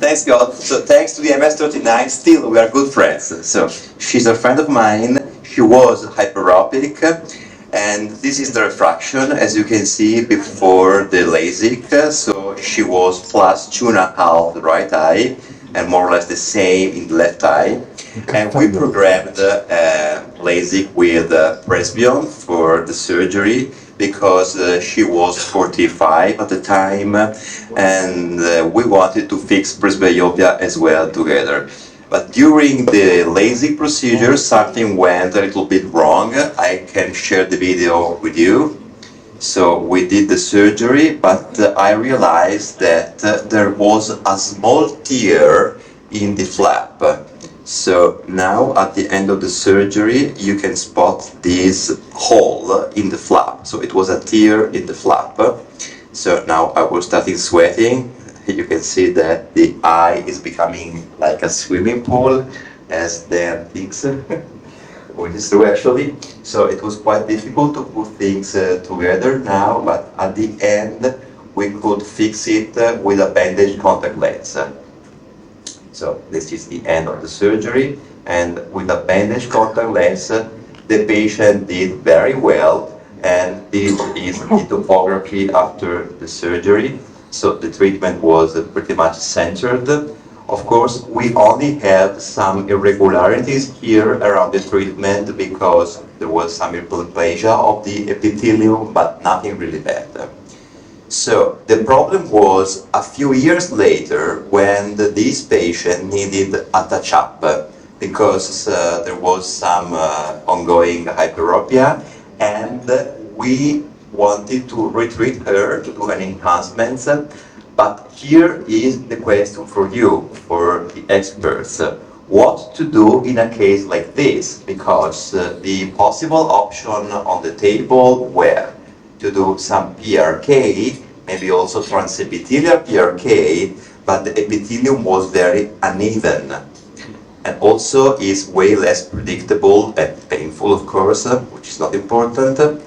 thanks God. So thanks to the MS-39, still we are good friends. So she's a friend of mine. She was hyperopic, and this is the refraction, as you can see, before the LASIK. So she was plus 2.5 the right eye, and more or less the same in the left eye. And we programmed LASIK with Presbyon for the surgery, because she was 45 at the time, and we wanted to fix presbyopia as well together. But during the LASIK procedure, something went a little bit wrong. I can share the video with you. So we did the surgery, but I realized that there was a small tear in the flap. So now at the end of the surgery, you can spot this hole in the flap. So it was a tear in the flap. So now I was starting sweating. You can see that the eye is becoming like a swimming pool, as Dan thinks, which is true actually. So it was quite difficult to put things together now, but at the end we could fix it with a bandage contact lens. So this is the end of the surgery, and with a bandage contact lens, the patient did very well, and this is the topography after the surgery. So the treatment was pretty much centered. Of course, we only have some irregularities here around the treatment because there was some hyperplasia of the epithelium, but nothing really bad. So the problem was a few years later when this patient needed a touch-up because there was some ongoing hyperopia, and we wanted to retreat her to do an enhancement. But here is the question for you, for the experts. What to do in a case like this? Because the possible option on the table were to do some PRK, maybe also transepithelial PRK, but the epithelium was very uneven. And also is way less predictable and painful, of course, which is not important.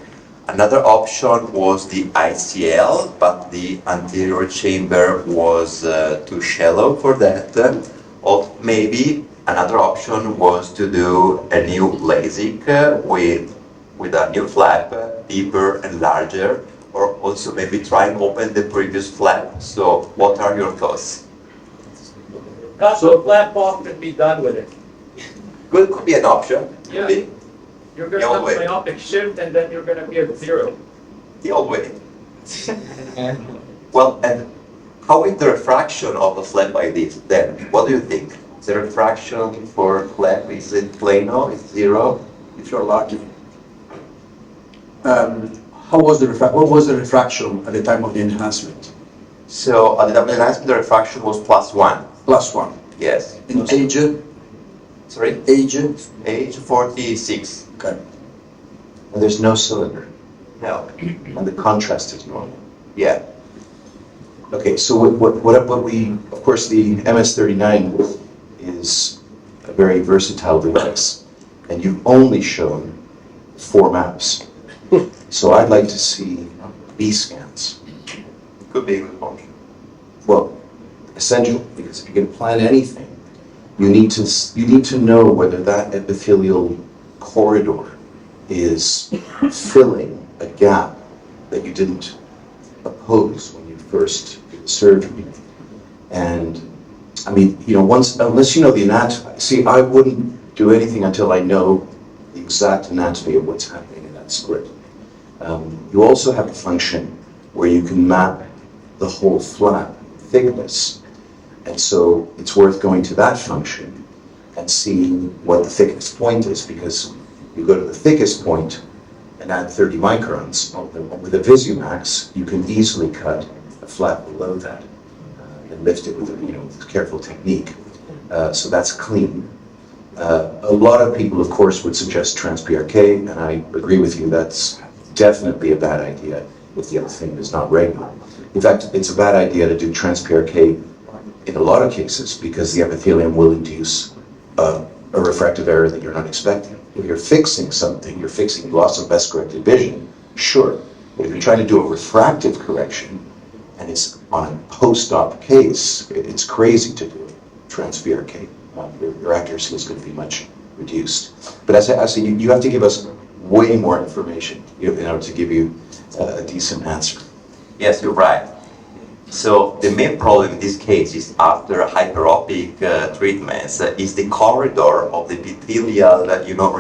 Another option was the ICL, but the anterior chamber was too shallow for that. Or maybe another option was to do a new LASIK with a new flap, deeper and larger, or also maybe try and open the previous flap. So what are your thoughts? Cut the flap off and be done with it. Could be an option. Yeah. Maybe. You're going to have a myopic shift, and then you're going to be at zero. The old way. Well, and how is the refraction of a flap like this then? What do you think? The refraction for flap, is it plano, is zero? If you're lucky. What was the refraction at the time of the enhancement? So at the time of the enhancement, the refraction was +1. +1. Yes. In age? Sorry? Age? Age 46. Okay. And there's no cylinder, No. and the contrast is normal. Yeah. Okay, so what we, of course, the MS-39 is a very versatile device, and you've only shown 4 maps. So I'd like to see B scans. Could be a good option. Well, essential, because if you're going to plan anything, you need to know whether that epithelial corridor is filling a gap that you didn't oppose when you first did the surgery. And I mean, you know, unless you know the anatomy, see, I wouldn't do anything until I know the exact anatomy of what's happening in that script. You also have a function where you can map the whole flap thickness. And so it's worth going to that function and seeing what the thickest point is, because you go to the thickest point and add 30 microns. With a VisuMax, you can easily cut a flap below that and lift it with with careful technique. So that's clean. A lot of people, of course, would suggest trans-PRK, and I agree with you, that's definitely a bad idea if the epithelium is not regular. In fact, it's a bad idea to do trans-PRK in a lot of cases because the epithelium will induce a refractive error that you're not expecting. If you're fixing something, you're fixing loss of best corrected vision, sure. But if you're trying to do a refractive correction and it's on a post-op case, it's crazy to do a transfuricate. Your accuracy is going to be much reduced. But as I say, you have to give us way more information in order to give you a decent answer. Yes, you're right. So the main problem in this case is after hyperopic treatments is the corridor of the epithelial,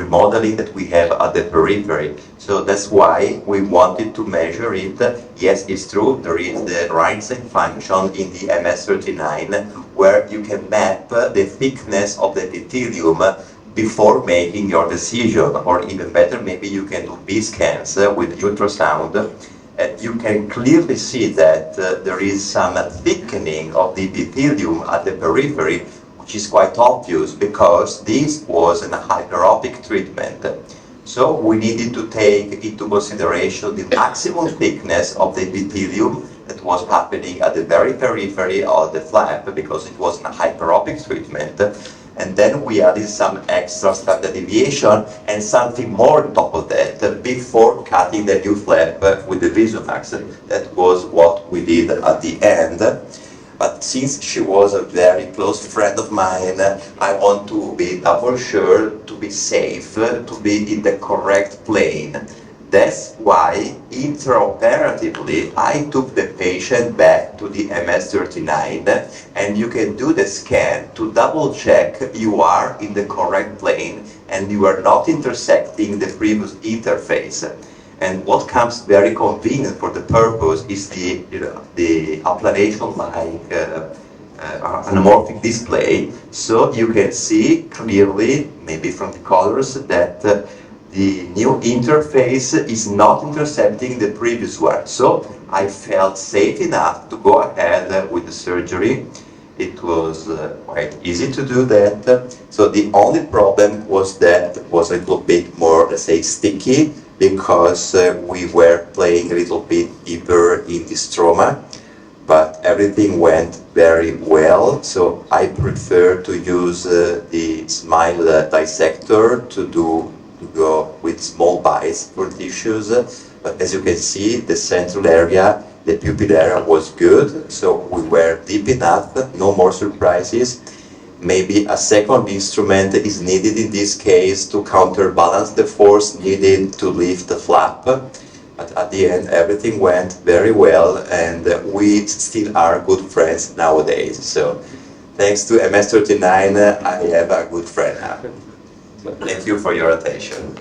remodeling that we have at the periphery. So that's why we wanted to measure it. Yes, it's true, there is the Reinstein function in the MS39 where you can map the thickness of the epithelium before making your decision, or even better, maybe you can do B-scans with ultrasound. You can clearly see that there is some thickening of the epithelium at the periphery, which is quite obvious because this was a hyperopic treatment. So we needed to take into consideration the maximum thickness of the epithelium that was happening at the very periphery of the flap because it was a hyperopic treatment. And then we added some extra standard deviation and something more on top of that before cutting the new flap with the Visomax. That was what we did at the end. But since she was a very close friend of mine, I want to be double sure, to be safe, to be in the correct plane. That's why, intraoperatively, I took the patient back to the MS39, and you can do the scan to double check you are in the correct plane and you are not intersecting the previous interface. And what comes very convenient for the purpose is the applanation-like anamorphic display, so you can see clearly, maybe from the colors, that the new interface is not intercepting the previous one. So I felt safe enough to go ahead with the surgery. It was quite easy to do that. So the only problem was that it was a little bit more, let's say, sticky because we were playing a little bit deeper in the stroma. But everything went very well, so I prefer to use the SMILE dissector to go with small bites for tissues. But as you can see, the central area, the pupil area was good, so we were deep enough, no more surprises. Maybe a second instrument is needed in this case to counterbalance the force needed to lift the flap. But at the end, everything went very well, and we still are good friends nowadays. So thanks to MS39, I have a good friend now. Thank you for your attention.